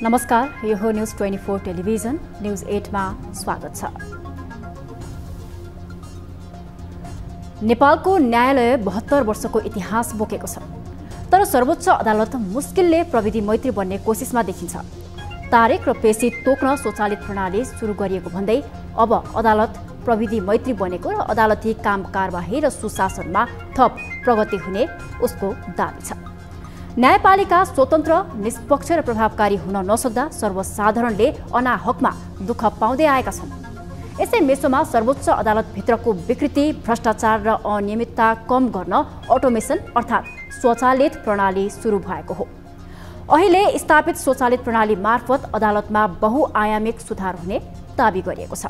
नमस्कार, यो हो न्यूज 24 टेलिभिजन न्यूज 8 मा स्वागत छ। नेपालको न्यायालय 72 वर्षको इतिहास बोकेको छ, तर सर्वोच्च अदालत मुस्किलले प्रविधि मैत्री बन्ने कोसिसमा देखिन्छ। तारिक र पेशी तोक्न स्वचालित प्रणाली सुरु गरिएको भन्दै अब अदालत प्रविधि मैत्री बनेको र अदालती काम कारबाही र सुशासनमा थप प्रगति हुने उसको दाबी छ। न्यायपालिका स्वतन्त्र, निष्पक्ष र प्रभावकारी हुन नसक्दा सर्वसाधारणले अनाहकमा दुःख पाउँदै आएका छन्। यसै मेसोमा सर्वोच्च अदालतभित्रको विकृति, भ्रष्टाचार र अनियमितता कम गर्न अटोमेसन अर्थात् स्वचालित प्रणाली सुरु भएको हो। अहिले स्थापित स्वचालित प्रणाली मार्फत अदालतमा बहुआयामिक सुधार हुने दाबी गरिएको छ।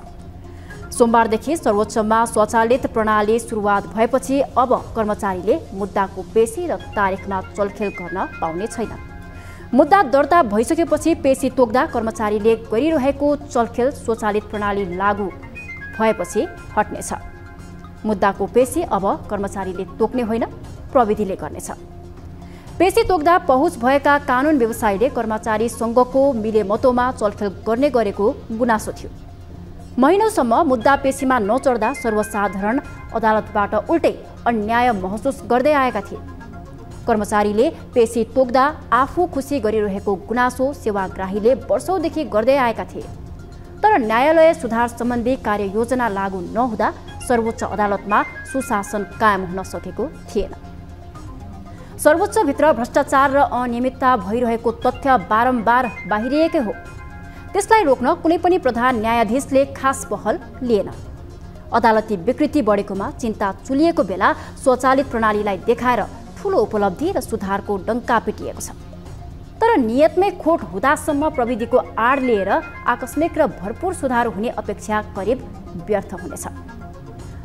सोमबारदेखि सर्वोच्चमा स्वचालित प्रणाली सुरुवात भएपछि अब कर्मचारीले मुद्दाको पेशी र तारिखमा चलखेल गर्न पाउने छैन। मुद्दा दर्ता भइसकेपछि पेशी तोक्दा कर्मचारीले गरिरहेको चलखेल स्वचालित प्रणाली लागू भएपछि हट्नेछ। मुद्दाको पेशी अब कर्मचारीले तोक्ने होइन, प्रविधिले गर्नेछ। पेशी तोक्दा पहुँच भएका कानुन व्यवसायीले कर्मचारी सङ्घको मिलेमतोमा चलखेल गर्ने गरेको गुनासो थियो। महिनौसम्म मुद्दा पेशीमा नचढ्दा सर्वसाधारण अदालतबाट उल्टै अन्याय महसुस गर्दै आएका थिए। कर्मचारीले पेशी तोक्दा आफू खुसी गरिरहेको गुनासो सेवाग्राहीले वर्षौंदेखि गर्दै आएका थिए। तर न्यायालय सुधार सम्बन्धी कार्ययोजना लागू नहुँदा सर्वोच्च अदालतमा सुशासन कायम हुन सकेको थिएन। सर्वोच्चभित्र भ्रष्टाचार र अनियमितता भइरहेको तथ्य बारम्बार बाहिरिएकै हो। त्यसलाई रोक्न कुनै पनि प्रधान न्यायाधीशले खास पहल लिएन। अदालती विकृति बढेकोमा चिन्ता चुलिएको बेला स्वचालित प्रणालीलाई देखाएर ठूलो उपलब्धि र सुधारको डङ्का पिटिएको छ। तर नियतमै खोट हुँदासम्म प्रविधिको आड लिएर आकस्मिक र भरपूर सुधार हुने अपेक्षा करिब व्यर्थ हुनेछ।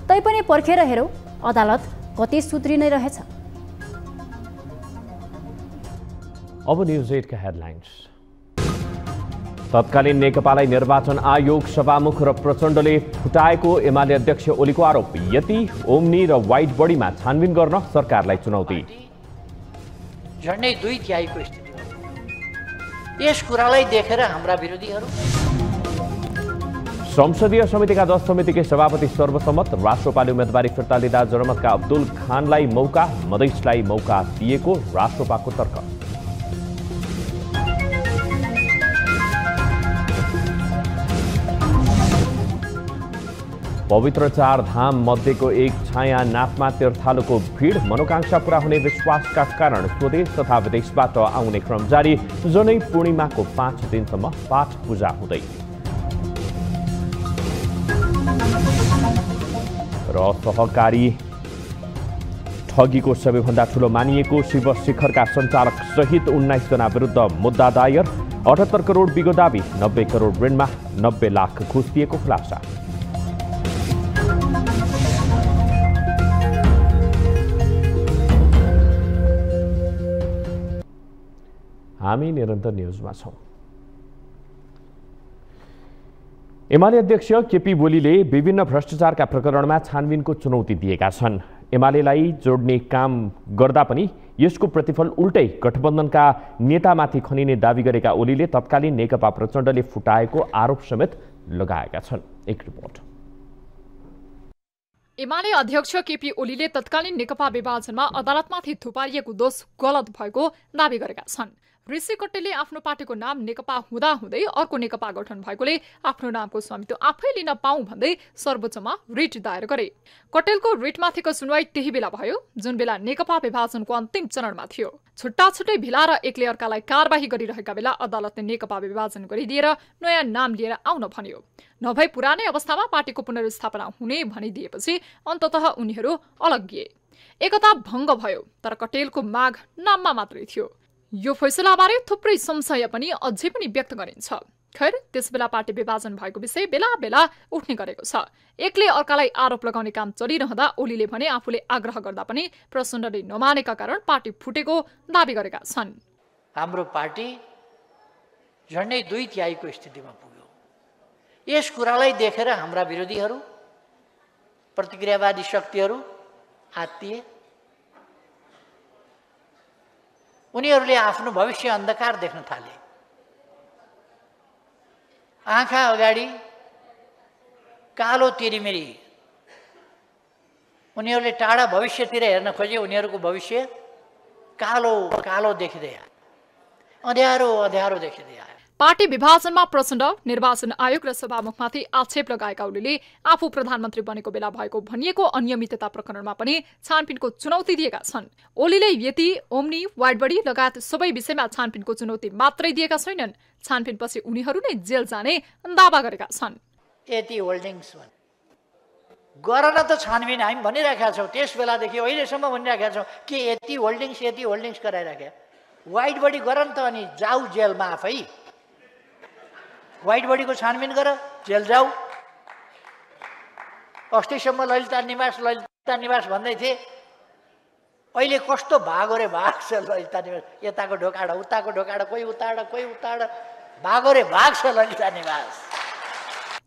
तैपनि पर्खेर हेरौँ अदालत कति सुध्रिनै रहेछ। अब न्यूज 8 का हेडलाइन्स। तत्कालीन नेकपालाई निर्वाचन आयोग सभामुख र प्रचण्डले फुटाएको एमाले अध्यक्ष ओलीको आरोप। यति ओम्नी र व्हाइट बडीमा छानबिन गर्न सरकारलाई चुनौती। झन्डै 2/3 स्थिति हो। यस कुरालाई देखेर हाम्रा विरोधीहरू संसदीय समितिका 10 समितिकै सभापति सर्वसम्मत। राष्ट्रपाले उम्मेदवारी फिर्ता लिँदा जनमतका अब्दुल खानलाई मौका, मधेसलाई मौका दिएको राष्ट्रपाको तर्क। पवित्र 4 धाम मध्येको एक छाया नाथमा तीर्थालुको भिड। मनोकांक्षा पूरा हुने विश्वासका कारण स्वदेश तथा विदेशबाट आउने क्रम जारी। जनै पूर्णिमाको 5 दिनसम्म पाठ पूजा हुँदै। र सहकारी ठगीको सबैभन्दा ठूलो मानिएको शिव शिखरका सञ्चालक सहित 19 जना विरुद्ध मुद्दा दायर। 78 करोड बिगो दाबी, 90 करोड ऋणमा 90 लाख घुस दिएको खुलासा। हामी निरन्तर न्यूजमा छौं। एमाले अध्यक्ष केपी ओलीले विभिन्न भ्रष्टाचारका प्रकरणमा छानबिनको चुनौती दिएका छन्। एमालेलाई जोड्ने काम गर्दा पनि यसको प्रतिफल उल्टै गठबन्धनका नेतामाथि खनिने दावी गरेका ओलीले तत्कालीन नेकपा प्रचण्डले फुटाएको आरोप समेत लगाएका छन्। एक रिपोर्ट। एमाले अध्यक्ष केपी ओलीले तत्कालीन नेकपा विभाजनमा अदालतमाथि थुपारिएको दोष गलत भएको दावी गरेका छन्। ऋषि कट्टेलले आफ्नो पार्टीको नाम नेकपा हुँदाहुँदै अर्को नेकपा गठन भएकोले आफ्नो नामको स्वामित्व आफै लिन पाऊँ भन्दै सर्वोच्चमा रिट दायर गरे। कट्टेलको रिटमाथिको सुनवाई त्यही बेला भयो जुन बेला नेकपा विभाजनको अन्तिम चरणमा थियो। छुट्टा छुट्टै भिला र एकले अर्कालाई कारबाही गरिरहेका बेला अदालतले नेकपा विभाजन गरिदिएर नयाँ नाम लिएर आउन भन्यो। नभए पुरानै अवस्थामा पार्टीको पुनर्स्थापना हुने भनिदिएपछि अन्ततः उनीहरू अलग्गिए। एकता भङ्ग भयो, तर कट्टेलको माग नाममा मात्रै थियो। यो फैसलाबारे थुप्रै संशय पनि अझै पनि व्यक्त गरिन्छ। खैर, त्यसबेला पार्टी विभाजन भएको विषय बेला बेला उठ्ने गरेको छ। एकले अर्कालाई आरोप लगाउने काम चलिरहँदा ओलीले भने आफूले आग्रह गर्दा पनि प्रचण्डले नमानेका कारण पार्टी फुटेको दावी गरेका छन्। हाम्रो पार्टी झन्डै 2/3 स्थितिमा पुग्यो। यस कुरालाई देखेर हाम्रा विरोधीहरू, प्रतिक्रियावादी शक्तिहरू आत्तिए। उनीहरूले आफ्नो भविष्य अन्धकार देख्न थाले। आँखा अगाडि कालो तिरिमिरी, उनीहरूले टाढा भविष्यतिर हेर्न खोजे, उनीहरूको भविष्य कालो कालो देखिँदै आयो, अँध्यारो अँध्यारो देखिँदै आयो। पार्टी विभाजनमा प्रचण्ड, निर्वाचन आयोग र सभामुखमाथि आक्षेप लगाएका ओलीले आफू प्रधानमन्त्री बनेको बेला भएको भनिएको अनियमितता प्रकरणमा पनि छानबिनको चुनौती दिएका छन्। ओलीले यति, ओम्नी, वाइडबडी लगायत सबै विषयमा छानबिनको चुनौती मात्रै दिएका छैनन्, छानबिनपछि उनीहरू नै जेल जाने दावा गरेका छन्। यति होल्डिङ्स गर न त छानबिन हामी भनिराखेका छौँ, त्यस बेलादेखि अहिलेसम्म भनिराखेका छौँ कि यति होल्डिङ्स गराइराखे। वाइड बडी गर नि त, अनि जाऊ जेलमा आफै। वाइड बडीको छानबिन गर, जेल जाऊ। अस्तिसम्म ललिता निवास भन्दै थिए, अहिले कस्तो भागो रे भाग छ ललिता निवास। यताको ढोकाडा उताको ढोकाडा, कोही उताडा भागो रे भाग छ ललिता निवास।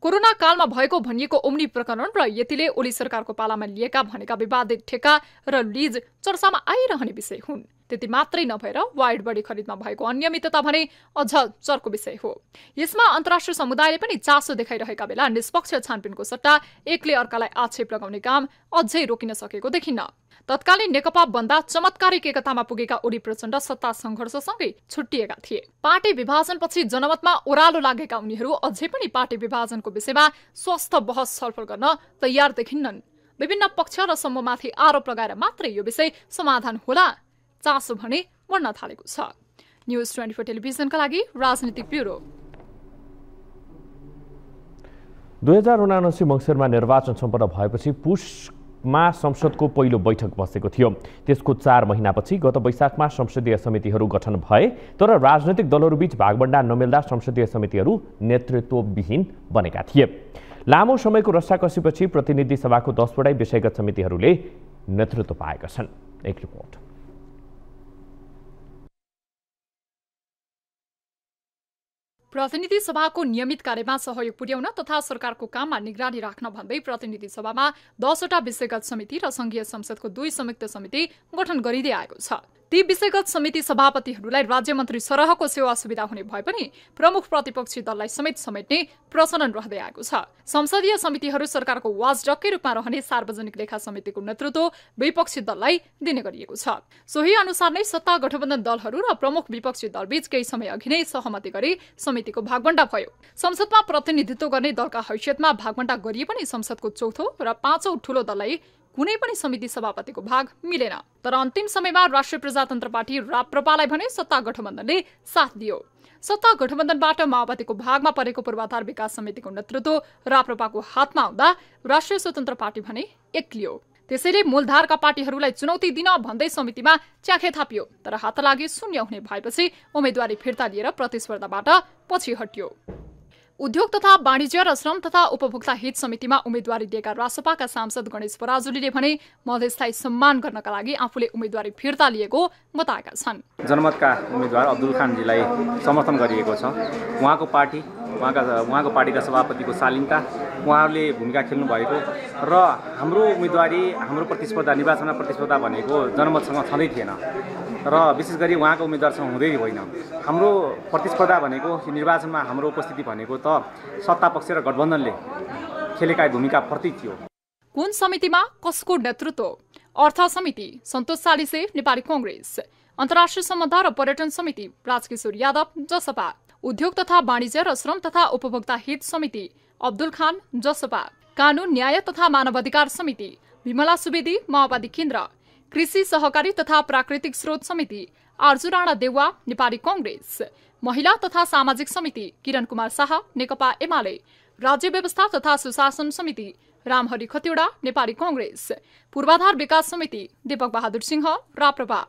कोरोना कालमा भएको भनिएको ओम्नी प्रकरण र यतिले ओली सरकारको पालामा लिएका भनेका विवादित ठेका र लिज चर्चामा आइरहने विषय हुन्। त्यति मात्रै नभएर वाइड बडी खरिदमा भएको अनियमितता भने अझ चर्को विषय हो। यसमा अन्तर्राष्ट्रिय समुदायले पनि चासो देखाइरहेका बेला निष्पक्ष छानबिनको सट्टा एकले अर्कालाई आक्षेप लगाउने काम अझै रोकिन सकेको देखिन्न। तत्कालीन नेकपा बन्दा चमत्कारिक एकतामा पुगेका ओली प्रचण्ड सत्ता संघर्षसँगै छुट्टिएका थिए। पार्टी विभाजनपछि जनमतमा ओह्रालो लागेका उनीहरू अझै पनि पार्टी विभाजनको विषयमा स्वस्थ बहस छलफल गर्न तयार देखिन्नन्। विभिन्न पक्ष र समूहमाथि आरोप लगाएर मात्रै यो विषय समाधान होला चासो भने बढ्न थालेको छ। न्युज 24 टेलिभिजनका लागि राजनीतिक ब्युरो। 2079 मङ्सिरमा निर्वाचन सम्पन्न भएपछि पुसमा संसदको पहिलो बैठक बसेको थियो। त्यसको 4 महिनापछि गत वैशाखमा संसदीय समितिहरू गठन भए, तर राजनैतिक दलहरूबीच भागबण्डा नमिल्दा संसदीय समितिहरू नेतृत्वविहीन बनेका थिए। लामो समयको रस्साकसीपछि प्रतिनिधि सभाको 10 वटै विषयगत समितिहरूले नेतृत्व पाएका छन्। एक रिपोर्ट। प्रतिनिधि सभाको नियमित कार्यमा सहयोग पुर्याउन तथा सरकारको काममा निगरानी राख्न भन्दै प्रतिनिधि सभामा 10 वटा विषयगत समिति र संघीय संसदको 2 संयुक्त समिति गठन गरिँदै आएको छ। ती विषयगत समिति सभापतिहरूलाई राज्य मन्त्री सरहको सेवा सुविधा हुने भए पनि प्रमुख प्रतिपक्षी दललाई समेट्ने प्रचलन रहँदै आएको छ। संसदीय समितिहरू सरकारको वाचडगकै रूपमा रहने सार्वजनिक लेखा समितिको नेतृत्व विपक्षी दललाई दिने गरिएको छ। सोही अनुसार नै सत्ता गठबन्धन दलहरू र प्रमुख विपक्षी दलबीच केही समय अघि नै सहमति गरी समितिको भागबण्डा भयो। संसदमा प्रतिनिधित्व गर्ने दलका हैसियतमा भागबण्डा गरिए पनि संसदको चौथो र 5औं ठूलो दललाई कुनै पनि समिति सभापतिको भाग मिलेन। तर अन्तिम समयमा राष्ट्रिय प्रजातन्त्र पार्टी राप्रपालाई भने सत्ता गठबन्धनले साथ दियो। सत्ता गठबन्धनबाट माओवादीको भागमा परेको पूर्वाधार विकास समितिको नेतृत्व राप्रपाको हातमा आउँदा राष्ट्रिय स्वतन्त्र पार्टी भने एक्लियो। त्यसैले मूलधारका पार्टीहरूलाई चुनौती दिन भन्दै समितिमा च्याखे थापियो, तर हातलागी शून्य हुने भएपछि उम्मेदवारी फिर्ता लिएर प्रतिस्पर्धाबाट पछि हटियो। उद्योग तथा वाणिज्य र श्रम तथा उपभोक्ता हित समितिमा उम्मेदवारी दिएका रासपाका सांसद गणेश पराजुलीले भने मधेसलाई सम्मान गर्नका लागि आफूले उम्मेदवारी फिर्ता लिएको बताएका छन्। जनमतका उम्मेदवार अब्दुल खानजीलाई समर्थन गरिएको छ। उहाँको पार्टीका सभापतिको शालीनता, उहाँहरूले भूमिका खेल्नु भएको र हाम्रो उम्मेदवारी, हाम्रो प्रतिस्पर्धा, निर्वाचनमा प्रतिस्पर्धा भनेको जनमतसँग छँदै थिएन र विशेष गरी उहाँको उम्मेदवारसँग हुँदै होइन। हाम्रो प्रतिस्पर्धा भनेको निर्वाचनमा हाम्रो उपस्थिति भनेको त सत्ता पक्ष र गठबन्धनले खेलेका भूमिका प्रति थियो। कुन समितिमा कसको नेतृत्व? अर्थ समिति सन्तोष सालिसे नेपाली कांग्रेस, अन्तर्राष्ट्रिय सम्बन्ध र पर्यटन समिति राजकिशोर यादव जसपा, उद्योग तथा वाणिज्य र श्रम तथा उपभोक्ता हित समिति अब्दुल खान जसपा, कानून न्याय तथा मानवाधिकार समिति विमला सुवेदी माओवादी केन्द्र, कृषि सहकारी तथा प्राकृतिक स्रोत समिति आर्जु राणा देउवा नेपाली कांग्रेस, महिला तथा सामाजिक समिति किरण कुमार शाह नेकपा एमाले, राज्य व्यवस्था तथा सुशासन समिति रामहरि खतिवडा नेपाली कांग्रेस, पूर्वाधार विकास समिति दीपक बहादुर सिंह राप्रपा,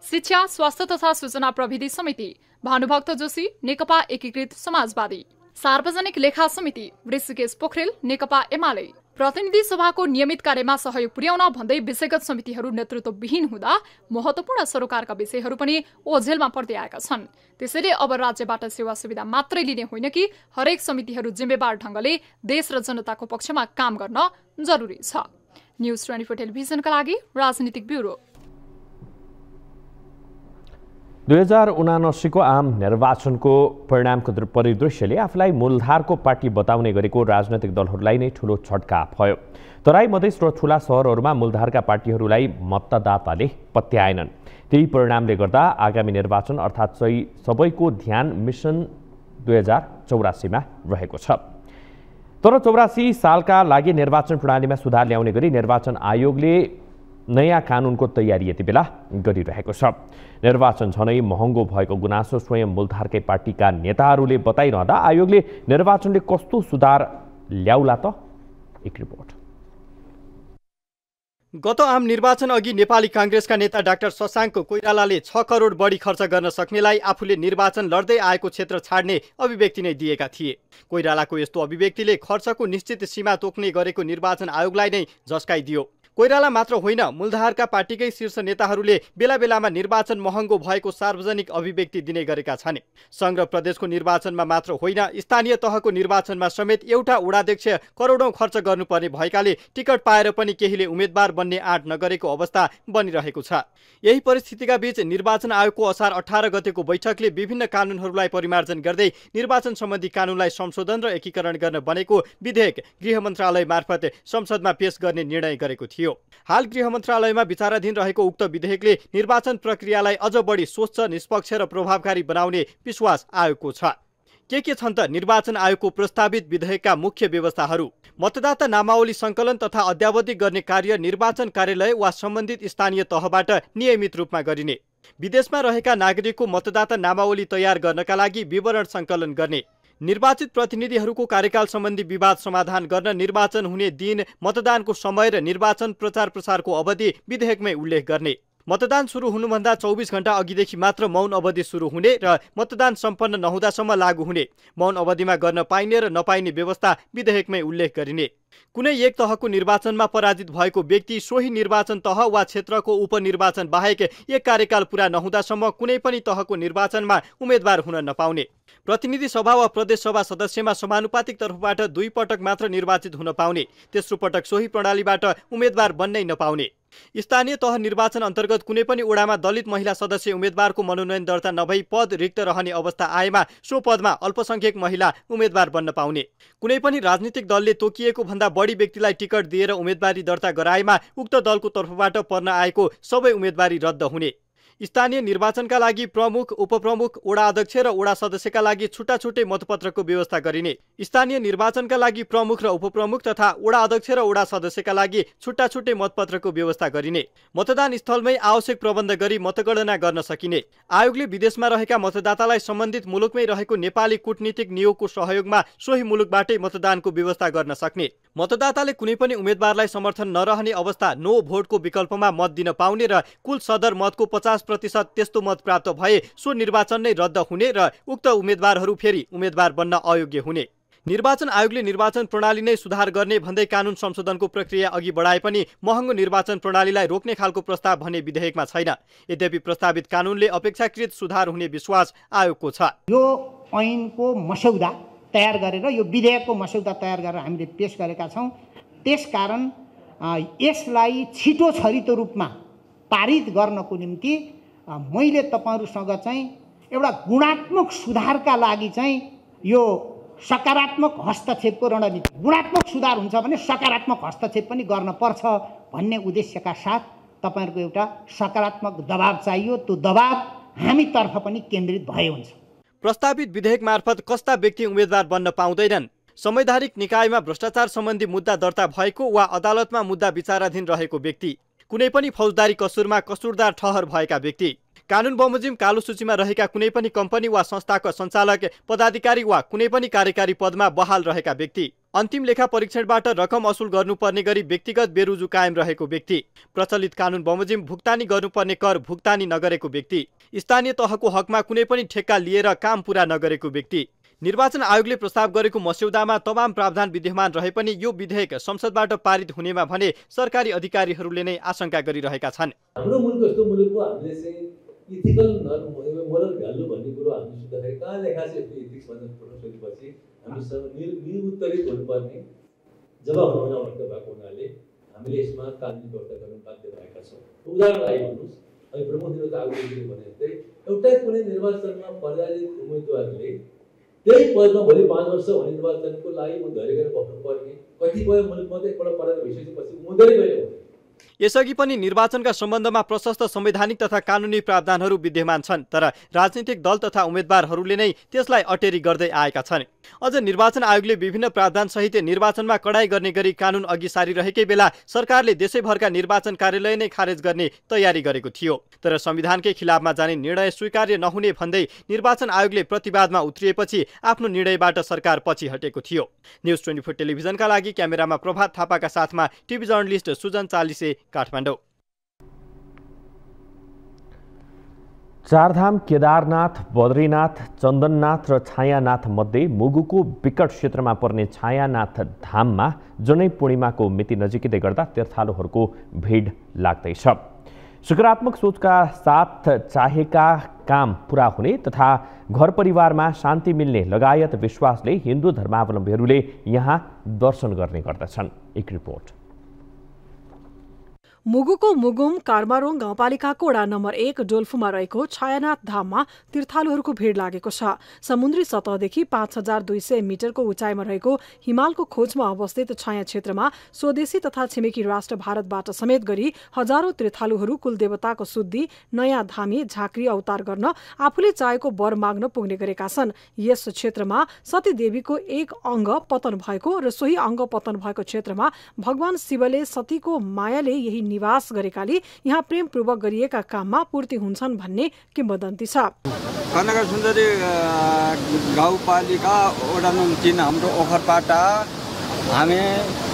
शिक्षा स्वास्थ्य तथा सूचना प्रविधि समिति भानुभक्त जोशी नेकपा एकीकृत समाजवादी, सार्वजनिक लेखा समिति ऋषिकेश पोखरेल नेकपा एमाले। प्रतिनिधि सभाको नियमित कार्यमा सहयोग पुर्याउन भन्दै विषयगत समितिहरू नेतृत्वविहीन हुँदा महत्वपूर्ण सरोकारका विषयहरू पनि ओझेलमा पर्दै आएका छन्। त्यसैले अब राज्यबाट सेवा सुविधा मात्रै लिने होइन कि हरेक समितिहरू जिम्मेवार ढंगले देश र जनताको पक्षमा काम गर्न जरुरी छ। न्युज 24 टेलिभिजनका लागि राजनीतिक ब्युरो। 2079 को आम निर्वाचनको परिणामको परिदृश्यले आफूलाई मूलधारको पार्टी बताउने गरेको राजनैतिक दलहरूलाई नै ठूलो झट्का भयो। तराई मधेस र ठूला शहरहरूमा मूलधारका पार्टीहरूलाई मतदाताले पत्याएनन्। त्यही परिणामले गर्दा आगामी निर्वाचन अर्थात् सबैको ध्यान मिसन 2084 मा रहेको छ। तर 84 सालका लागि निर्वाचन प्रणालीमा सुधार ल्याउने गरी निर्वाचन आयोगले नयाँ कानुनको तयारी यति बेला गरिरहेको छ। निर्वाचन झनै महँगो भएको गुनासो स्वयं मूलधारकै पार्टीका नेताहरूले बताइरहँदा आयोगले निर्वाचनले कस्तो सुधार ल्याउला त? एक रिपोर्ट। गत आम निर्वाचन अघि नेपाली कांग्रेसका नेता डाक्टर शशाङ्क कोइरालाले 6 करोड बढी खर्च गर्न सक्नेलाई आफूले निर्वाचन लड्दै आएको क्षेत्र छाड्ने अभिव्यक्ति नै दिएका थिए। कोइरालाको यस्तो अभिव्यक्तिले खर्चको निश्चित सीमा तोक्ने गरेको निर्वाचन आयोगलाई नै झस्काइदियो। कोइराला मात्र होइन, मूलधारका पार्टीकै शीर्ष नेताहरूले बेला बेलामा निर्वाचन महँगो भएको सार्वजनिक अभिव्यक्ति दिने गरेका छन्। संघ र प्रदेशको निर्वाचनमा मात्र होइन, स्थानीय तहको निर्वाचनमा समेत एउटा वडाध्यक्ष करोडौं खर्च गर्नुपर्ने भएकाले टिकट पाएर पनि केहीले उम्मेद्वार बन्ने आँट नगरेको अवस्था बनिरहेको छ। यही परिस्थितिका बीच निर्वाचन आयोगको असार 18 गतेको बैठकले विभिन्न कानुनहरूलाई परिमार्जन गर्दै निर्वाचन सम्बन्धी कानुनलाई संशोधन र एकीकरण गर्न बनेको विधेयक गृह मन्त्रालय मार्फत संसदमा पेश गर्ने निर्णय गरेको थियो। हाल गृह मन्त्रालयमा विचाराधीन रहेको उक्त विधेयकले निर्वाचन प्रक्रियालाई अझ बढी स्वच्छ, निष्पक्ष र प्रभावकारी बनाउने विश्वास आयोगको छ। के छन् त निर्वाचन आयोगको प्रस्तावित विधेयकका मुख्य व्यवस्थाहरू? मतदाता नामावली सङ्कलन तथा अद्यावधिक गर्ने कार्य निर्वाचन कार्यालय वा सम्बन्धित स्थानीय तहबाट नियमित रूपमा गरिने। विदेशमा रहेका नागरिकको मतदाता नामावली तयार गर्नका लागि विवरण सङ्कलन गर्ने। निर्वाचित प्रतिनिधिहरूको कार्यकाल सम्बन्धी विवाद समाधान गर्न निर्वाचन हुने दिन, मतदानको समय र निर्वाचन प्रचार प्रसारको अवधि विधेयकमै उल्लेख गर्ने। मतदान सुरु हुनुभन्दा 24 घण्टा अघिदेखि मात्र मौन अवधि सुरु हुने र मतदान सम्पन्न नहुँदासम्म लागू हुने। मौन अवधिमा गर्न पाइने र नपाइने व्यवस्था विधेयकमै उल्लेख गरिने। कुनै एक तहको निर्वाचनमा पराजित भएको व्यक्ति सोही निर्वाचन तह वा क्षेत्रको उपनिर्वाचन बाहेक एक कार्यकाल पूरा नहुँदासम्म कुनै पनि तहको निर्वाचनमा उम्मेद्वार हुन नपाउने। प्रतिनिधि सभा वा प्रदेश सभा सदस्यमा समानुपातिक तर्फबाट 2 पटक मात्र निर्वाचित हुन पाउने। तेस्रो पटक सोही प्रणालीबाट उम्मेद्वार बन्नै नपाउने। स्थानीय तह निर्वाचन अन्तर्गत कुनै पनि ओडामा दलित महिला सदस्य उम्मेद्वारको मनोनयन दर्ता नभई पद रिक्त रहने अवस्था आएमा सो पदमा अल्पसंख्यक महिला उम्मेद्वार बन्न पाउने। कुनै पनि राजनीतिक दलले तोकिएको भन्दा बढी व्यक्तिलाई टिकट दिएर उम्मेदवारी दर्ता गराएमा उक्त दलको तर्फबाट पर्न आएको सबै उम्मेदवारी रद्द हुने। स्थानीय निर्वाचनका लागि प्रमुख, उपप्रमुख, वडा अध्यक्ष र वडा सदस्यका लागि छुट्टा छुट्टै मतपत्रको व्यवस्था गरिने। स्थानीय निर्वाचनका लागि प्रमुख र उपप्रमुख तथा वडा अध्यक्ष र वडा सदस्यका लागि छुट्टा छुट्टै मतपत्रको व्यवस्था गरिने। मतदान स्थलमै आवश्यक प्रबन्ध गरी मतगणना गर्न सकिने। आयोगले विदेशमा रहेका मतदातालाई सम्बन्धित मुलुकमै रहेको नेपाली कूटनीतिक नियोगको सहयोगमा सोही मुलुकबाटै मतदानको व्यवस्था गर्न सक्ने। मतदाताले कुनै पनि उम्मेद्वारलाई समर्थन नरहने अवस्था नो भोटको विकल्पमा मत दिन पाउने र कुल सदर मतको 50% त्यस्तो मत प्राप्त भए सो निर्वाचन नै रद्द हुने र उक्त उम्मेद्वारहरू फेरि उम्मेद्वार बन्न अयोग्य हुने। निर्वाचन आयोगले निर्वाचन प्रणाली नै सुधार गर्ने भन्दै कानुन संशोधनको प्रक्रिया अघि बढाए पनि महँगो निर्वाचन प्रणालीलाई रोक्ने खालको प्रस्ताव भने विधेयकमा छैन। यद्यपि प्रस्तावित कानुनले अपेक्षाकृत सुधार हुने विश्वास आयोगको छ। यो ऐनको मस्यौदा तयार गरेर, यो विधेयकको मस्यौदा तयार गरेर हामीले पेश गरेका छौँ। त्यसकारण यसलाई छिटो छरितो रूपमा पारित गर्नको निम्ति मैले तपाईहरुसँग चाहिँ एउटा गुणात्मक सुधारका लागि चाहिँ यो सकारात्मक हस्तक्षेपको रणनीति, गुणात्मक सुधार हुन्छ भने सकारात्मक हस्तक्षेप पनि गर्न पर्छ भन्ने उद्देश्यका साथ तपाईहरुको एउटा सकारात्मक दबाब चाहियो। त्यो दबाब हामीतर्फ पनि केन्द्रित भए हुन्छ। प्रस्तावित विधेयक मार्फत कस्ता व्यक्ति उम्मेद्वार बन्न पाउँदैनन्? संवैधानिक निकायमा भ्रष्टाचार सम्बन्धी मुद्दा दर्ता भएको वा अदालतमा मुद्दा विचाराधीन रहेको व्यक्ति, कुनै पनि फौजदारी कसुरमा कसुरदार ठहर भएका व्यक्ति, कानुन बमोजिम कालो सूचीमा रहेका कुनै पनि कम्पनी वा संस्थाका सञ्चालक, पदाधिकारी वा कुनै पनि कार्यकारी पदमा बहाल रहेका व्यक्ति, अन्तिम लेखा परीक्षणबाट रकम असुल गर्नुपर्ने गरी व्यक्तिगत बेरुजु कायम रहेको व्यक्ति, प्रचलित कानुन बमोजिम भुक्तानी गर्नुपर्ने कर भुक्तानी नगरेको व्यक्ति, स्थानीय तहको हकमा कुनै पनि ठेक्का लिएर काम पूरा नगरेको व्यक्ति। निर्वाचन आयोगले प्रस्ताव गरेको मस्यौदामा तमाम प्रावधान विद्यमान रहे पनि यो विधेयक संसदबाट पारित हुनेमा भने सरकारी अधिकारीहरूले नै आशंका गरिरहेका छन्। हाम्रो मुलुक यस्तो मुलुकको हामीले चाहिँ इथिकल मोरल भ्यालु भन्ने कुरो हामीले सुन्दाखेरि कहाँ लेखा छ एथिक्स भन्ने कुरो सोधेपछि हामीसँग निरुत्तरित हुनुपर्ने जवाब हुन भएको हुनाले हामीले यसमा कानुनी व्यवस्था गर्न बाध्य भएका छौँ। उदाहरण लागि भन्नुहोस्, अनि प्रमुख निर्वाचन आयोगले भने चाहिँ एउटै कुनै निर्वाचनमा पराजित उम्मेदवारले त्यही पदमा भोलि 5 वर्ष हुने निर्वाचनको लागि उम्मेदवारी गरेर बस्नुपर्ने कतिपय मुलुकमा त एकपल्ट परेर भइसकेपछि उम्मेदवारी गरे हुन्छ। यसअघि पनि निर्वाचनका सम्बन्धमा प्रशस्त संवैधानिक तथा कानुनी प्रावधानहरू विद्यमान छन्, तर राजनीतिक दल तथा उम्मेद्वारहरूले नै त्यसलाई अटेरी गर्दै आएका छन्। अझ निर्वाचन आयोगले विभिन्न प्रावधान सहित निर्वाचनमा कडाई गर्ने गरी कानुन अघि सारिरहेकै बेला सरकारले देशैभरका निर्वाचन कार्यालय नै खारेज गर्ने तयारी गरेको थियो। तर संविधानकै खिलाफमा जाने निर्णय स्वीकार्य नहुने भन्दै निर्वाचन आयोगले प्रतिवादमा उत्रिएपछि आफ्नो निर्णयबाट सरकार पछि हटेको थियो। न्युज 24 टेलिभिजनका लागि क्यामेरामा प्रभात थापाका साथमा टिभी जर्नलिस्ट सुजन चालिसे, काठमाडौँ। चारधाम केदारनाथ, बद्रीनाथ, चन्दननाथ र छायानाथ मध्ये मुगुको विकट क्षेत्रमा पर्ने छायानाथ धाममा जनै पूर्णिमाको मिति नजिकै गर्दा तीर्थालुहरूको भिड लाग्दैछ। सकारात्मक सोचका साथ चाहेका काम पूरा हुने तथा घर परिवारमा शान्ति मिल्ने लगायत विश्वासले हिन्दू धर्मावलम्बीहरूले यहाँ दर्शन गर्ने गर्दछन्। एक रिपोर्ट। मुगुको मुगुम कार्मारोङ गाउँपालिकाको वडा नम्बर 1 डोल्फुमा रहेको छायानाथ धाममा तीर्थालुहरूको भिड लागेको छ। समुद्री सतहदेखि 5200 मिटरको उचाइमा रहेको हिमालको खोजमा अवस्थित छाया क्षेत्रमा स्वदेशी तथा छिमेकी राष्ट्र भारतबाट समेत गरी हजारौं तीर्थालुहरू कुलदेवताको शुद्धि, नयाँ धामी, झाँक्री अवतार गर्न आफूले चाहेको वर माग्न पुग्ने गरेका छन्। यस क्षेत्रमा सती देवीको एक अङ्ग पतन भएको र सोही अङ्ग पतन भएको क्षेत्रमा भगवान शिवले सतीको मायाले यही निवास गरेकाले यहाँ प्रेमपूर्वक गरिएका काममा पूर्ति हुन्छन् भन्ने किंवदन्ती छ। कनका सुन्दरी गाउँपालिका वडा नम्बर 3 हाम्रो ओखरपाटा, हामी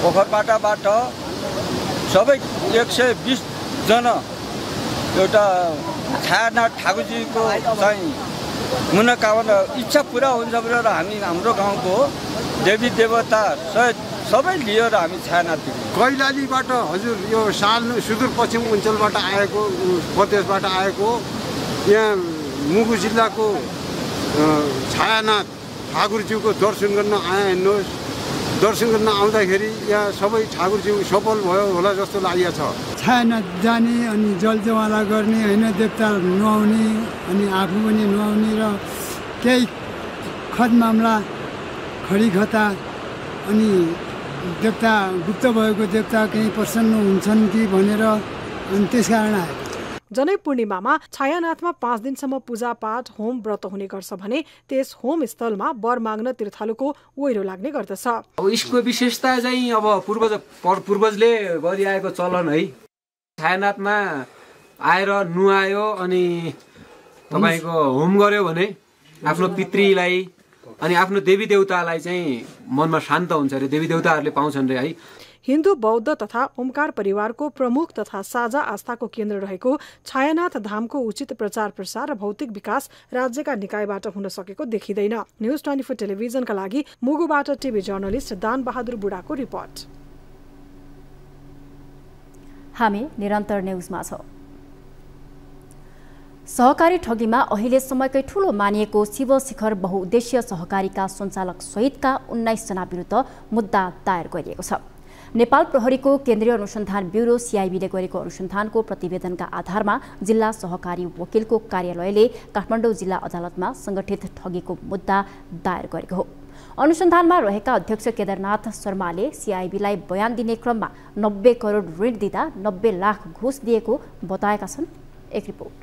ओखरपाटाबाट सबै 120 जना एउटा छायानाथ ठाकुरजीको चाहिँ मनोकामना इच्छा पुरा हुन्छ भनेर हामी हाम्रो गाउँको देवी देवता सबै लिएर हामी छायानाथ कैलालीबाट हजुर यो सुदूरपश्चिम अञ्चलबाट आएको प्रदेशबाट आएको यहाँ मुगु जिल्लाको छायानाथ ठाकुरज्यूको दर्शन गर्न आए हेर्नुहोस्। दर्शन गर्न आउँदाखेरि यहाँ सबै ठाकुरज्यू सफल भयो होला जस्तो लागेको छ। छायानाथ जाने अनि जलजवाला गर्ने होइन, देवता नुहाउने अनि आफू पनि नुहाउने र केही खत मामला खडीखता अनि देवता गुप्त भएको देवता केही प्रसन्न हुन्छन् कि भनेर अनि त्यसकारण आयो। जनै पूर्णिमामा छायानाथमा 5 दिनसम्म पूजापाठ, होम व्रत हुने गर्छ भने त्यस होम स्थलमा वर माग्न तीर्थालुको ओइरो लाग्ने गर्दछ। यसको विशेषता चाहिँ अब पूर्वजले गरिआएको चलन है। छायानाथमा आएर नुहायो अनि तपाईको होम गर्यो भने आफ्नो पितृलाई अनि आफ्नो देवी देवतालाई चाहिँ मनमा शान्त हुन्छ रे, देवी देवताहरूले पाउँछन् रे है। हिन्दू, बौद्ध तथा ओमकार परिवारको प्रमुख तथा साझा आस्थाको केन्द्र रहेको छायानाथ धामको उचित प्रचार प्रसार र भौतिक विकास राज्यका निकायबाट हुन सकेको देखिँदैन। न्युज 24 टेलिभिजनका लागि मुगुबाट टिभी जर्नलिस्ट दान बहादुर बुढाको रिपोर्ट। हामी निरन्तर न्युजमा छौं। सहकारी ठगीमा अहिलेसम्मकै ठूलो मानिएको शिव शिखर बहुउद्देश्य सहकारीका सञ्चालक सहितका 19 जना विरुद्ध मुद्दा दायर गरिएको छ। नेपाल प्रहरीको केन्द्रीय अनुसन्धान ब्युरो CIBले गरेको अनुसन्धानको प्रतिवेदनका आधारमा जिल्ला सहकारी वकिलको कार्यालयले काठमाडौँ जिल्ला अदालतमा संगठित ठगीको मुद्दा दायर गरेको हो। अनुसन्धानमा रहेका अध्यक्ष केदारनाथ शर्माले CIBलाई बयान दिने क्रममा 90 करोड ऋण दिँदा 90 लाख घुस दिएको बताएका छन्। एक रिपोर्ट।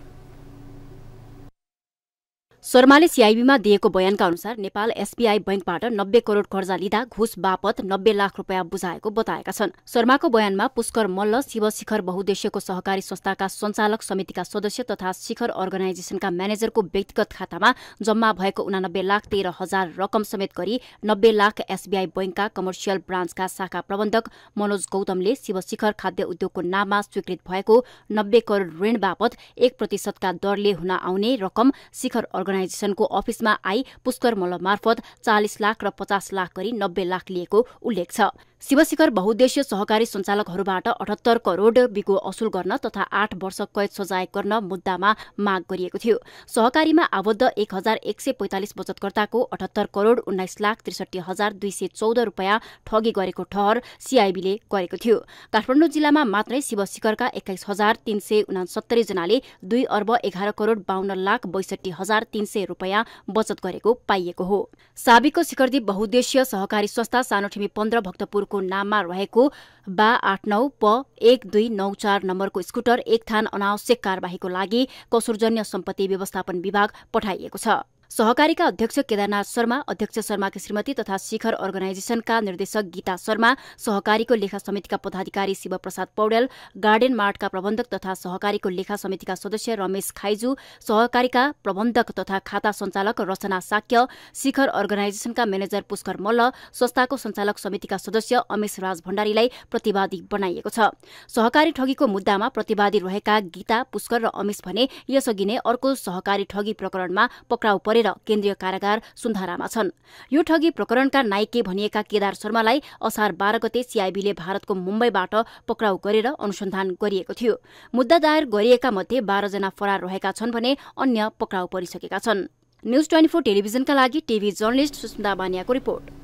शर्माले CIBमा दिएको बयानका अनुसार नेपाल SBI बैंकबाट 90 करोड कर्जा लिँदा घुस बापत 90 लाख रुपैयाँ बुझाएको बताएका छन्। शर्माको बयानमा पुष्कर मल्ल शिव शिखर बहुउद्देश्यको सहकारी संस्थाका सञ्चालक समितिका सदस्य तथा शिखर अर्गनाइजेसनका म्यानेजरको व्यक्तिगत खातामा जम्मा भएको 89,13,000 रकम समेत गरी 90 लाख SBI बैंकका कमर्सियल ब्रान्चका शाखा प्रबन्धक मनोज गौतमले शिव शिखर खाद्य उद्योगको नाममा स्वीकृत भएको 90 करोड ऋण बापत 1% का दरले हुन आउने रकम शिखर अर्गनाइजेसनको अफिसमा आई पुष्कर मल्ल मार्फत 40 लाख र 50 लाख गरी 90 लाख लिएको उल्लेख छ। शिवशिखर बहुद्देश्य सहकारी सञ्चालकहरूबाट 78 करोड बिगो असुल गर्न तथा 8 वर्ष कैद सजाय गर्न मुद्दामा माग गरिएको थियो। सहकारीमा आबद्ध 1145 बचतकर्ताको 78 करोड 19 लाख 63,214 रुपियाँ ठगी गरेको ठहर सीआईबीले गरेको थियो। काठमाडौँ जिल्लामा मात्रै शिवशिखरका 21,369 जनाले 2 अर्ब 11 करोड 52 लाख 62,300 रुपियाँ बचत गरेको पाइएको हो। साबिको शिखरदीप बहुद्देश्य सहकारी संस्था सानोठिमी 15 भक्तपुर को नाममा रहेको बा 89 प 1294 नम्बरको स्कुटर एक थान अनावश्यक कार्यवाहीको लागि कसुरजन्य सम्पत्ति व्यवस्थापन विभाग पठाइएको छ। सहकारीका अध्यक्ष केदारनाथ शर्मा, अध्यक्ष शर्माकी श्रीमती तथा शिखर अर्गनाइजेसनका निर्देशक गीता शर्मा, सहकारीको लेखा समितिका पदाधिकारी शिवप्रसाद पौडेल, गार्डन मार्टका प्रबन्धक तथा सहकारीको लेखा समितिका सदस्य रमेश खाइजू, सहकारीका प्रबन्धक तथा खाता सञ्चालक रचना साक्य, शिखर अर्गनाइजेसनका म्यानेजर पुष्कर मल्ल, संस्थाको सञ्चालक समितिका सदस्य अमेश राज भण्डारीलाई प्रतिवादी बनाइएको छ। सहकारी ठगीको मुद्दामा प्रतिवादी रहेका गीता, पुष्कर र अमेश भने यसअघि नै अर्को सहकारी ठगी प्रकरणमा पक्राउ परे केन्द्रीय कारागार सुन्धारामा छन्। यो ठगी प्रकरणका नाइके भनिएका केदार शर्मालाई असार 12 गते सीआईबीले भारतको मुम्बईबाट पक्राउ गरेर अनुसन्धान गरिएको थियो। मुद्दा दायर गरिएका मध्ये 12 जना फरार रहेका छन् भने अन्य पक्राउ परिसकेका छन्। न्यूज 24 टेलिभिजनका लागि टिभी जर्नलिस्ट सुस्मिता बानियाको रिपोर्ट।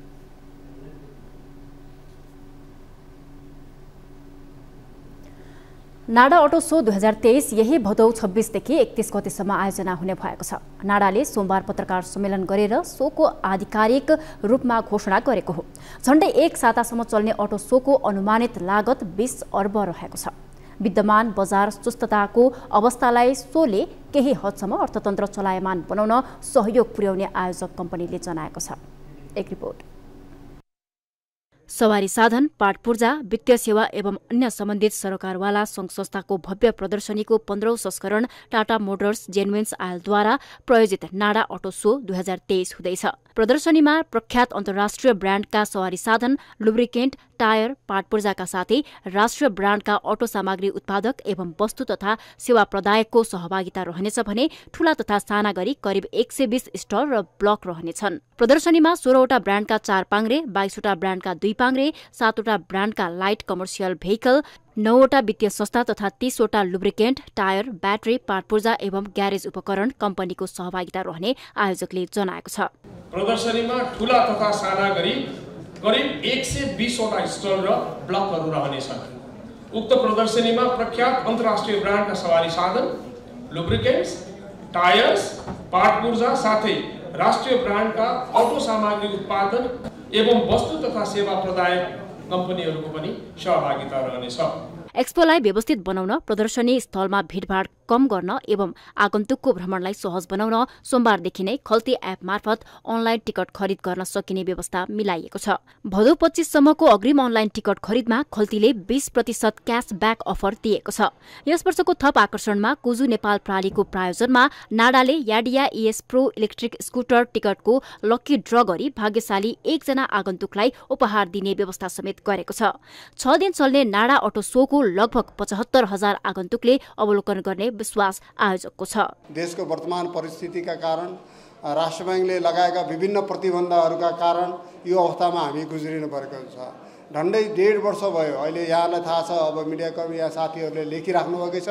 नाडा अटो सो 2023 यही भदौ 26 देखि 31 गतेसम्म आयोजना हुने भएको छ। नाडाले सोमबार पत्रकार सम्मेलन गरेर सोको आधिकारिक रूपमा घोषणा गरेको हो। झण्डै एक सातासम्म चल्ने अटो सोको अनुमानित लागत 20 अर्ब रहेको छ। विद्यमान बजार सुस्तताको अवस्थालाई सोले केही हदसम्म अर्थतन्त्र चलायमान बनाउन सहयोग पुर्याउने आयोजक कम्पनीले जनाएको छ। एक रिपोर्ट। सवारी साधन, पाट पूर्जा, वित्तीय सेवा एवं अन्य सम्बन्धित सरकारवाला संघ संस्थाको भव्य प्रदर्शनीको 15औं संस्करण टाटा मोटर्स जेन्युन्स आयलद्वारा प्रायोजित नाडा अटो सो 2023 हुँदैछ। प्रदर्शनीमा प्रख्यात अन्तर्राष्ट्रिय ब्रान्डका सवारी साधन, लुब्रिकेन्ट, टायर, पाट पूर्जाका साथै राष्ट्रिय ब्रान्डका अटो सामग्री उत्पादक एवं वस्तु तथा सेवा प्रदायकको सहभागिता रहनेछ भने ठूला तथा साना गरी करिब 120 स्टल र ब्लक रहनेछन्। प्रदर्शनीमा 16वटा ब्रान्डका 4 पाङ्ग्रे, 22वटा ब्रान्डका 2 पाङ्ग्रे, 7वटा ब्रान्डका लाइट कमर्सियल भेहिकल, 9वटा वित्तीय संस्था तथा 30वटा लुब्रिकेन्ट, टायर, ब्याट्री, पाट पूर्जा एवं ग्यारेज उपकरण कम्पनीको सहभागिता रहने आयोजकले जनाएको छ। प्रदर्शनीमा ठूला तथा साना गरी करिब 120वटा स्टल र ब्लकहरू रहनेछन्। उक्त प्रदर्शनीमा प्रख्यात अन्तर्राष्ट्रिय ब्रान्डका सवारी साधन, लुब्रिकेन्ट्स, टायर्स, पाट पूर्जा साथै राष्ट्रिय ब्रान्डका अटो सामग्री उत्पादन एवं वस्तु तथा सेवा प्रदायक कम्पनीहरूको पनि सहभागिता रहनेछ। एक्सपोलाई व्यवस्थित बनाउन, प्रदर्शनी स्थलमा भिडभाड कम गर्न एवं आगन्तुकको भ्रमणलाई सहज बनाउन सोमबारदेखि नै खल्ती एप मार्फत अनलाइन टिकट खरिद गर्न सकिने व्यवस्था मिलाइएको छ। भदौ 25 सम्मको अग्रिम अनलाइन टिकट खरिदमा खल्तीले 20% क्यासब्याक अफर दिएको छ। यस वर्षको थप आकर्षणमा कुजु नेपाल प्रणालीको प्रायोजनमा नाडाले याडिया ES प्रो इलेक्ट्रिक स्कुटर टिकटको लकी ड्र गरी भाग्यशाली 1 जना आगन्तुकलाई उपहार दिने व्यवस्था समेत गरेको छ। 6 दिन चल्ने नाडा अटो सोको लगभग 75,000 आगन्तुकले अवलोकन गर्ने विश्वास आयोजकको छ। देशको वर्तमान परिस्थितिका कारण, राष्ट्र बैंकले लगाएका विभिन्न प्रतिबन्धहरूका कारण यो अवस्थामा हामी गुज्रिनु परेको छ। झन्डै 1.5 वर्ष भयो। अहिले यहाँलाई थाहा छ, अब मिडियाकर्मी या साथीहरूले लेखिराख्नु भएकै छ।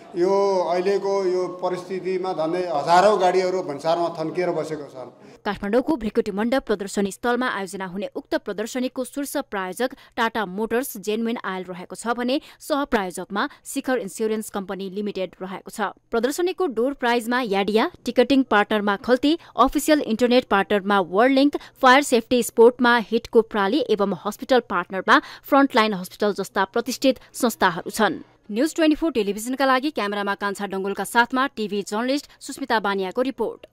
यो अहिलेको यो परिस्थितिमा झन्डै हजारौं गाडीहरू भन्सारमा थन्किएर बसेको छन्। काठमाडौँको भ्रिकुटी मण्डप प्रदर्शनी स्थलमा आयोजना हुने उक्त प्रदर्शनीको शीर्ष प्रायोजक टाटा मोटर्स जेन्युन आयल रहेको छ भने सहप्रायोजकमा शिखर इन्स्योरेन्स कम्पनी लिमिटेड रहेको छ। प्रदर्शनीको डोर प्राइजमा याडिया, टिकटिङ पार्टनरमा खल्ती, अफिसियल इन्टरनेट पार्टनरमा वर्ल्डलिङ्क, फायर सेफ्टी स्पोर्टमा हिटको प्राली एवं हस्पिटल पार्टनरमा फ्रन्टलाइन हस्पिटल जस्ता प्रतिष्ठित संस्थाहरू छन्। न्यूज 24 टेलिभिजनका लागि क्यामेरामा कान्छा डङ्गोलका साथमा टिभी जर्नलिस्ट सुस्मिता बानियाको रिपोर्ट।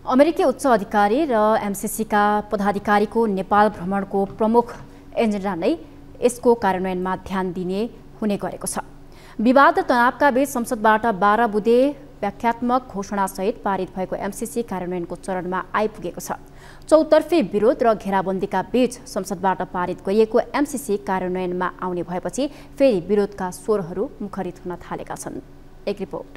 अमेरिकी उच्च अधिकारी र MCCका पदाधिकारीको नेपाल भ्रमणको प्रमुख एजेन्डा नै यसको कार्यान्वयनमा ध्यान दिने हुने गरेको छ। विवाद र तनावका बीच संसदबाट 12 बुँदे व्याख्यात्मक घोषणासहित पारित भएको MCC कार्यान्वयनको चरणमा आइपुगेको छ। चौतर्फी विरोध र घेराबन्दीका बीच संसदबाट पारित गरिएको MCC कार्यान्वयनमा आउने भएपछि फेरि विरोधका स्वरहरू मुखरित हुन थालेका छन्। एक रिपोर्ट।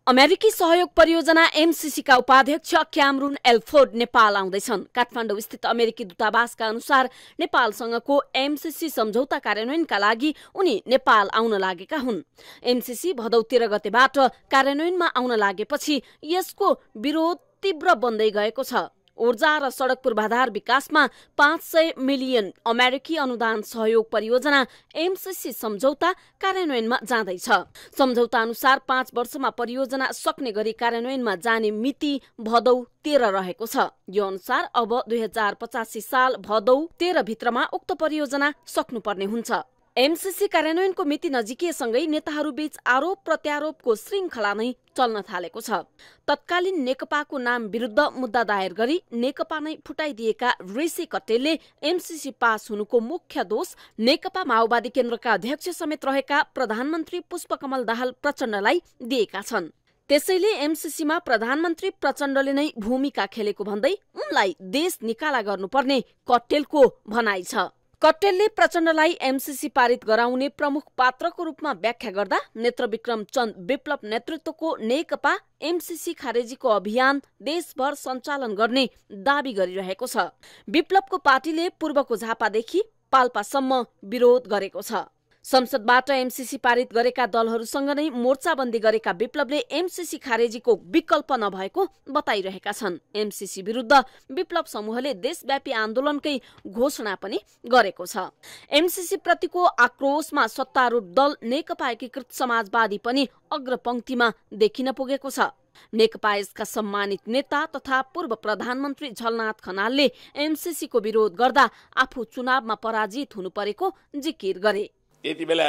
अमेरिकी सहयोग परियोजना एमसीसीका उपाध्यक्ष क्यामरून एल्फोर्ड नेपाल आउँदैछन्। काठमाडौँ स्थित अमेरिकी दूतावासका अनुसार नेपालसँगको एमसीसी सम्झौता कार्यान्वयनका लागि उनी नेपाल आउन लागेका हुन्। एमसीसी भदौ 13 गतेबाट कार्यान्वयनमा आउन लागेपछि यसको विरोध तीव्र बन्दै गएको छ। ऊर्जा र सडक पूर्वाधार विकासमा 500 मिलियन अमेरिकी अनुदान सहयोग परियोजना एमसीसी सम्झौता कार्यान्वयनमा जाँदैछ। सम्झौता अनुसार 5 वर्षमा परियोजना सक्ने गरी कार्यान्वयनमा जाने मिति भदौ 13 रहेको छ। यो अनुसार अब 2085 साल भदौ 13 भित्रमा उक्त परियोजना सक्नुपर्ने हुन्छ। एमसीसी कार्यान्वयनको मिति नजिकिएसँगै नेताहरूबीच आरोप प्रत्यारोपको श्रृङ्खला नै चल्न थालेको छ। तत्कालीन नेकपाको नाम विरुद्ध मुद्दा दायर गरी नेकपा नै फुटाइदिएका ऋषि कट्टेलले एमसीसी पास हुनुको मुख्य दोष नेकपा माओवादी केन्द्रका अध्यक्ष समेत रहेका प्रधानमन्त्री पुष्पकमल दाहाल प्रचण्डलाई दिएका छन्। त्यसैले एमसीसीमा प्रधानमन्त्री प्रचण्डले नै भूमिका खेलेको भन्दै उनलाई देश निकाला गर्नुपर्ने कट्टेलको भनाइ छ। कट्टेलले प्रचण्डलाई एमसीसी पारित गराउने प्रमुख पात्रको रूपमा व्याख्या गर्दा नेत्रविक्रम चन्द विप्लव नेतृत्वको नेकपा एमसीसी खारेजीको अभियान देशभर सञ्चालन गर्ने दावी गरिरहेको छ। विप्लवको पार्टीले पूर्वको झापादेखि पाल्पासम्म विरोध गरेको छ। संसदबाट एमसीसी पारित गरेका दलहरूसँग नै मोर्चाबन्दी गरेका विप्लवले एमसीसी खारेजीको विकल्प नभएको बताइरहेका छन्। एमसीसी विरुद्ध विप्लव समूहले देशव्यापी आन्दोलनकै घोषणा पनि गरेको छ। एमसीसी प्रतिको आक्रोशमा सत्तारूढ दल नेकपा एकीकृत समाजवादी पनि अग्रपंक्तिमा देखिन पुगेको छ। नेकपा यसका सम्मानित नेता तथा पूर्व प्रधानमन्त्री झलनाथ खनालले एमसीसीको विरोध गर्दा आफू चुनावमा पराजित हुनु परेको जिकिर गरे। यति बेला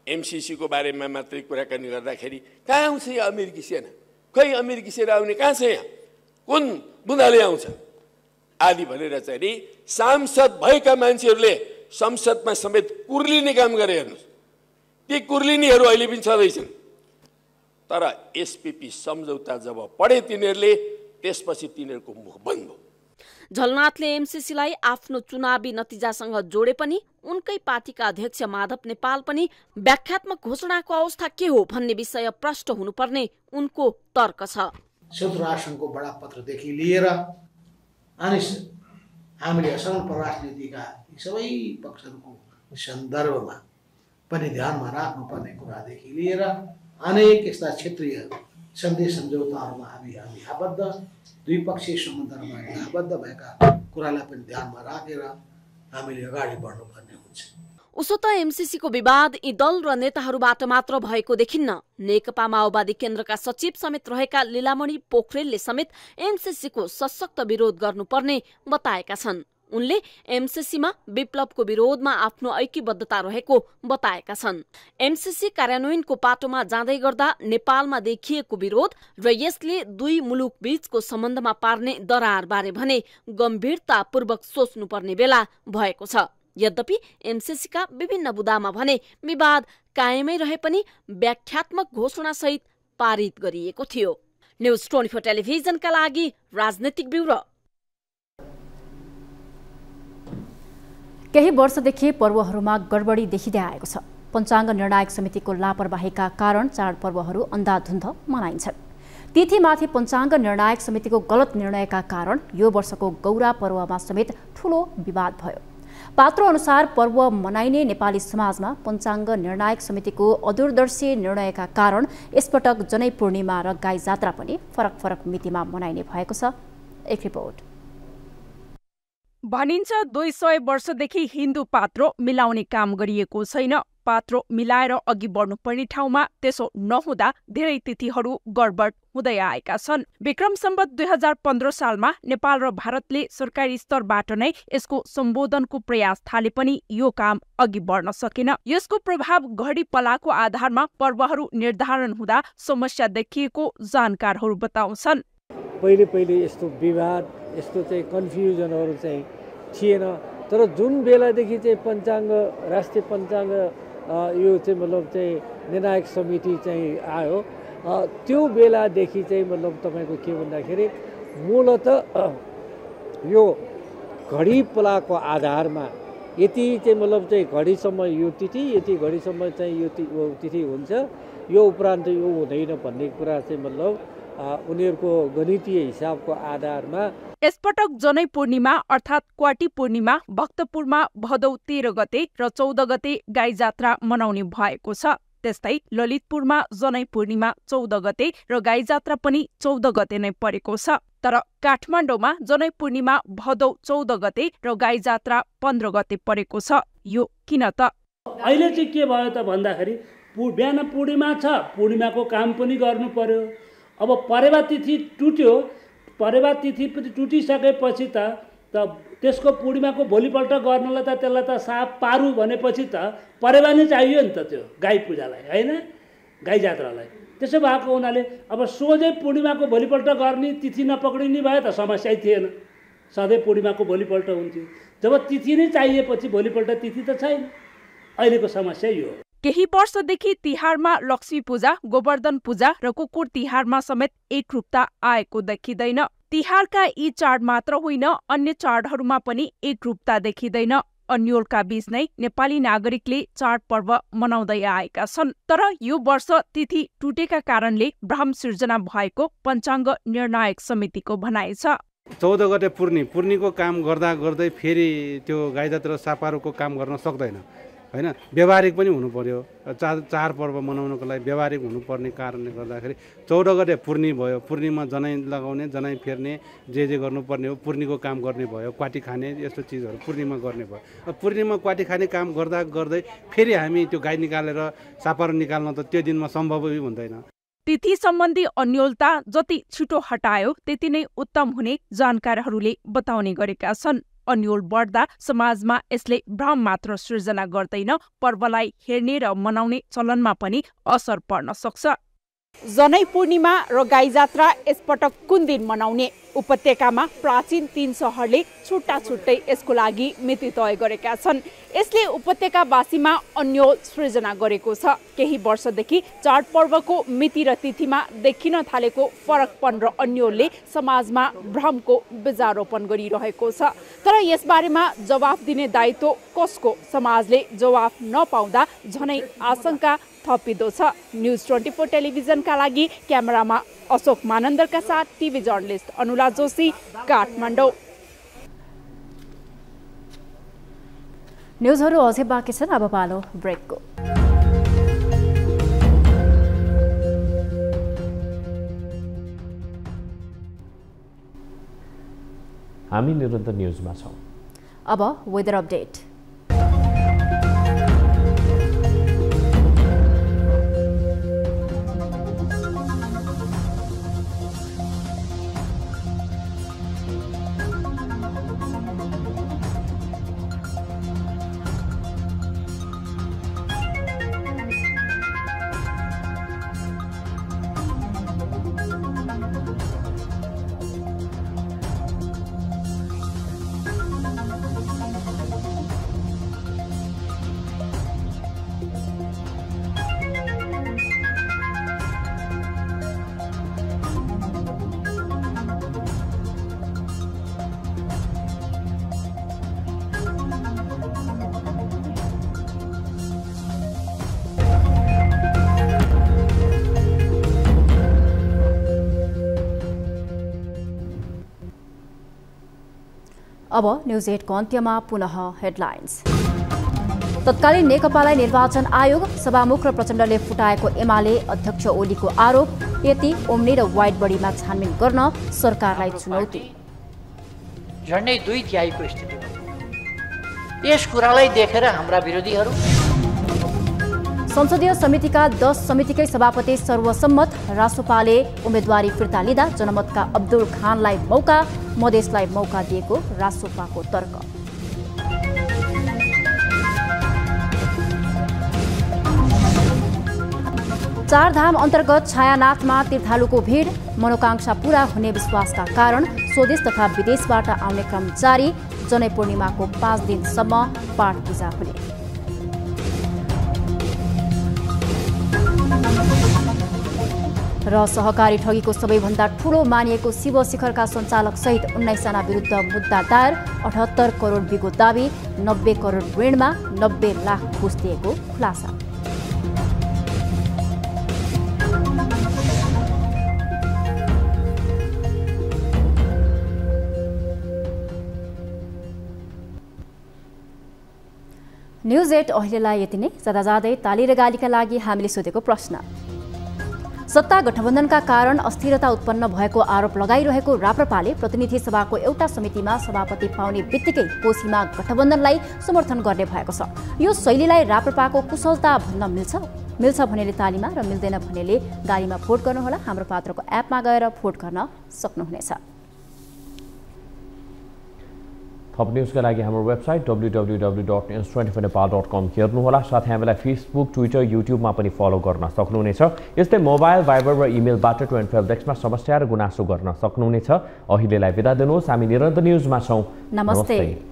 एमसीसीको बारेमा मात्रै कुराकानी गर्दाखेरि कहाँ आउँछ यो अमेरिकी सेना, खै अमेरिकी सेना आउने कहाँ छ, यहाँ कुन बुँदाले आउँछ आदि भनेर चाहिँ नि सांसद भएका मान्छेहरूले संसदमा समेत कुर्लिने काम गरे। हेर्नुहोस्, ती कुर्लिनीहरू अहिले पनि छँदैछन्। तर एसपीपी सम्झौता जब पढे तिनीहरूले, त्यसपछि तिनीहरूको मुख बन्द भयो। झलनाथले एमसीसीलाई आफ्नो चुनावी नतिजासँग जोडे पनि उनकै पार्टीका अध्यक्ष माधव नेपाल पनि व्याख्यात्मक घोषणाको अवस्था के हो भन्ने विषय प्रष्ट हुनुपर्ने उनको तर्क छ। संयुक्त राष्ट्रसङ्घको बडापत्रदेखि लिएर अनि हामीले असमान परराष्ट्र नीतिका सबै पक्षहरूको सन्दर्भमा पनि ध्यानमा राख्नुपर्ने कुरादेखि लिएर अनेक यस्ता क्षेत्रीय सन्धि सम्झौताहरूमा हामी आबद्ध, द्विपक्षीय सम्बन्धहरूमा आबद्ध भएका कुरालाई पनि ध्यानमा राखेर हामीले अगाडि बढ्नुपर्ने हुन्छ। उसो त एमसीसीको विवाद यी दल र नेताहरूबाट मात्र भएको देखिन्न। नेकपा माओवादी केन्द्रका सचिव समेत रहेका लीलामणि पोखरेलले समेत एमसीसीको सशक्त विरोध गर्नुपर्ने बताएका छन्। उनले एमसीसीमा विप्लवको विरोधमा आफ्नो ऐक्यबद्धता रहेको बताएका छन्। एमसीसी कार्यान्वयनको पाटोमा जाँदै गर्दा नेपालमा देखिएको विरोध र यसले दुई मुलुक बीचको सम्बन्धमा पार्ने दरारबारे भने गम्भीरतापूर्वक सोच्नुपर्ने बेला भएको छ। यद्यपि एमसीसीका विभिन्न बुदामा भने विवाद कायमै रहे पनि व्याख्यात्मक घोषणासहित पारित गरिएको थियो। न्युज 24 टेलिभिजनका लागि राजनीतिक ब्युरो। केही वर्षदेखि पर्वहरूमा गडबडी देखिँदै आएको छ। पञ्चाङ्ग निर्णायक समितिको लापरवाहीका कारण चाडपर्वहरू अन्धाधुन्ध मनाइन्छन्। तिथिमाथि पञ्चाङ्ग निर्णायक समितिको गलत निर्णयका कारण यो वर्षको गौरा पर्वमा समेत ठूलो विवाद भयो। पात्रो अनुसार पर्व मनाइने नेपाली समाजमा पञ्चाङ्ग निर्णायक समितिको अदूरदर्शी निर्णयका कारण यसपटक जनै पूर्णिमा र गाई जात्रा पनि फरक फरक मितिमा मनाइने भएको छ। एक रिपोर्ट। भनिन्छ 200 वर्षदेखि हिन्दू पात्रो मिलाउने काम गरिएको छैन। पात्रो मिलाएर अघि बढ्नुपर्ने ठाउँमा त्यसो नहुँदा धेरै तिथिहरू गडबड हुँदै आएका छन्। विक्रम सम्वत 2015 सालमा नेपाल र भारतले सरकारी स्तरबाट नै यसको सम्बोधनको प्रयास थाले पनि यो काम अघि बढ्न सकेन। यसको प्रभाव घडी पलाको आधारमा पर्वहरू निर्धारण हुँदा समस्या देखिएको जानकारहरू बताउँछन्। पहिले यस्तो विवाद, यस्तो चाहिँ कन्फ्युजनहरू चाहिँ थिएन। तर जुन बेलादेखि चाहिँ पञ्चाङ्ग, राष्ट्रिय पञ्चाङ्ग यो चाहिँ मतलब चाहिँ निर्णायक समिति चाहिँ आयो, त्यो बेलादेखि चाहिँ मतलब तपाईँको के भन्दाखेरि मूलत यो घडी पलाको आधारमा यति चाहिँ मतलब चाहिँ घडीसम्म यो तिथि, यति घडीसम्म चाहिँ यो तिथि हुन्छ, यो उपरान्त यो हुँदैन भन्ने कुरा चाहिँ मतलब उनीहरूको गणितीय हिसाबको आधारमा यसपटक जनै पूर्णिमा अर्थात् क्वाटी पूर्णिमा भक्तपुरमा भदौ 13 गते र 14 गते गाई जात्रा मनाउने भएको छ। त्यस्तै ललितपुरमा जनै पूर्णिमा 14 गते र गाई जात्रा पनि 14 गते नै परेको छ। तर काठमाडौँमा जनै पूर्णिमा भदौ 14 गते र गाई जात्रा 15 गते परेको छ। यो किन त? अहिले चाहिँ के भयो त भन्दाखेरि बिहान पूर्णिमा छ, पूर्णिमाको काम पनि गर्नु पर्यो। अब परेवा तिथि टुट्यो, परेवा तिथि पनि टुटिसकेपछि त त्यसको पूर्णिमाको भोलिपल्ट गर्नलाई त त्यसलाई त साफ पारू भनेपछि त परेवा नै चाहियो नि त त्यो गाई पूजालाई, होइन, गाई जात्रालाई। त्यसो भएको हुनाले अब सोझै पूर्णिमाको भोलिपल्ट गर्ने तिथि नपक्रिने भए त समस्या थिएन, सधैँ पूर्णिमाको भोलिपल्ट हुन्थ्यो। जब तिथि नै चाहिएपछि भोलिपल्ट तिथि त छैन। अहिलेको समस्या यो हो। केही वर्षदेखि तिहारमा लक्ष्मी पूजा, गोवर्धन पूजा र कुकुर तिहारमा समेत एकरूपता आएको देखिँदैन। तिहारका यी चाड मात्र होइन, अन्य चाडहरूमा पनि एकरूपता देखिँदैन। अन्योलका बीच नै नेपाली नागरिकले चाडपर्व मनाउँदै आएका छन्। तर यो वर्ष तिथि टुटेका कारणले भ्रम सिर्जना भएको पञ्चाङ्ग निर्णायक समितिको भनाइ छ। 14 गते पूर्णिको काम गर्दा गर्दै फेरि त्यो गाई जात्रा सापारोको काम गर्न सक्दैन, होइन। व्यवहारिक पनि हुनु पर्यो। चाडपर्व मनाउनको लागि व्यवहारिक हुनुपर्ने कारणले गर्दाखेरि 14 गते पूर्णी भयो, पूर्णिमा जनै लगाउने, जनै फेर्ने, जे गर्नुपर्ने हो, पूर्णिको काम गर्ने भयो, क्वाटी खाने यस्तो चिजहरू पूर्णिमा गर्ने भयो। पूर्णिमा क्वाटी खाने काम गर्दा गर्दै फेरि हामी त्यो गाई निकालेर सापारो निकाल्न त त्यो दिनमा सम्भवै हुँदैन। तिथि सम्बन्धी अन्योलता जति छिटो हटायो त्यति नै उत्तम हुने जानकारहरूले बताउने गरेका छन्। अन्योल बढ्दा समाजमा यसले भ्रम मात्र सृजना गर्दैन, पर्वलाई हेर्ने र मनाउने चलनमा पनि असर पर्न सक्छ। जनै पूर्णिमा र गाई जात्रा यसपटक कुन दिन मनाउने? उपत्यकामा प्राचीन 3 सहरले छुट्टा छुट्टै यसको लागि मिति तय गरेका छन्। यसले उपत्यकावासीमा अन्योल सृजना गरेको छ। केही वर्षदेखि चाडपर्वको मिति र तिथिमा देखिन थालेको फरकपन र अन्योलले समाजमा भ्रमको बीजारोपण गरिरहेको छ। तर यसबारेमा जवाफ दिने दायित्व कसको? समाजले जवाफ नपाउँदा झनै आशंका थपिँदो छ। न्युज 24 टेलिभिजनका लागि क्यामेरामा अशोक मानन्दरका साथ टिभी जर्नलिस्ट अनुला जोशी, काठमाडौँ। न्युजहरू अझै बाँकी छन्, अब पालो ब्रेकको। हामी निरन्तर न्युजमा छौँ। अब वेदर अपडेट। अब न्युज 8 को अन्त्यमा पुनः हेडलाइन्स। तत्कालीन नेकपालाई निर्वाचन आयोग, सभामुख र प्रचण्डले फुटाएको एमाले अध्यक्ष ओलीको आरोप, यति ओम्नी र वाइड बढीमा छानबिन गर्न सरकारलाई चुनौती। झन्डै 2/3 को स्थिति। यस कुरालाई देखेर हाम्रा विरोधीहरू संसदीय समितिका 10 समितिकै सभापति सर्वसम्मत, रासोपाले उम्मेदवारी फिर्ता लिँदा जनमतका अब्दुल खानलाई मौका, मधेसलाई मौका दिएको रासोपाको तर्क। चारधाम अन्तर्गत छायानाथमा तीर्थालुको भिड, मनोकांक्षा पूरा हुने विश्वासका कारण स्वदेश तथा विदेशबाट आउने क्रम जारी। जनै पूर्णिमाको 5 दिनसम्म पाठ पूजा हुने। र सहकारी ठगीको सबैभन्दा ठूलो मानिएको शिव शिखरका सञ्चालक सहित 19 जना विरुद्ध मुद्दा दायर। 78 करोड बिगो दाबी, 90 करोड ऋणमा 90 लाख घुस दिएको खुलासा। न्युज 8 अहिलेलाई यति नै। जाँदा जाँदै ताली र गालीका लागि हामीले सोधेको प्रश्न, सत्ता गठबन्धनका कारण अस्थिरता उत्पन्न भएको आरोप लगाइरहेको राप्रपाले प्रतिनिधि सभाको एउटा समितिमा सभापति पाउने बित्तिकै कोसीमा गठबन्धनलाई समर्थन गर्ने भएको छ। यो शैलीलाई राप्रपाको कुशलता भन्न मिल्छ भनेले तालीमा र मिल्दैन भनेले गालीमा भोट गर्नुहोला। हाम्रो पात्रको एपमा गएर भोट गर्न सक्नुहुनेछ। थप न्युजका लागि हाम्रो वेबसाइट www.news24nepal.com हेर्नुहोला। साथै हामीलाई फेसबुक, ट्विटर, युट्युबमा पनि फलो गर्न सक्नुहुनेछ। यस्तै मोबाइल, भाइबर र इमेलबाट 25 डेस्कमा समस्या र गुनासो गर्न सक्नुहुनेछ। अहिलेलाई बिदा दिनुहोस्। हामी निरन्तर न्युजमा छौँ। नमस्ते।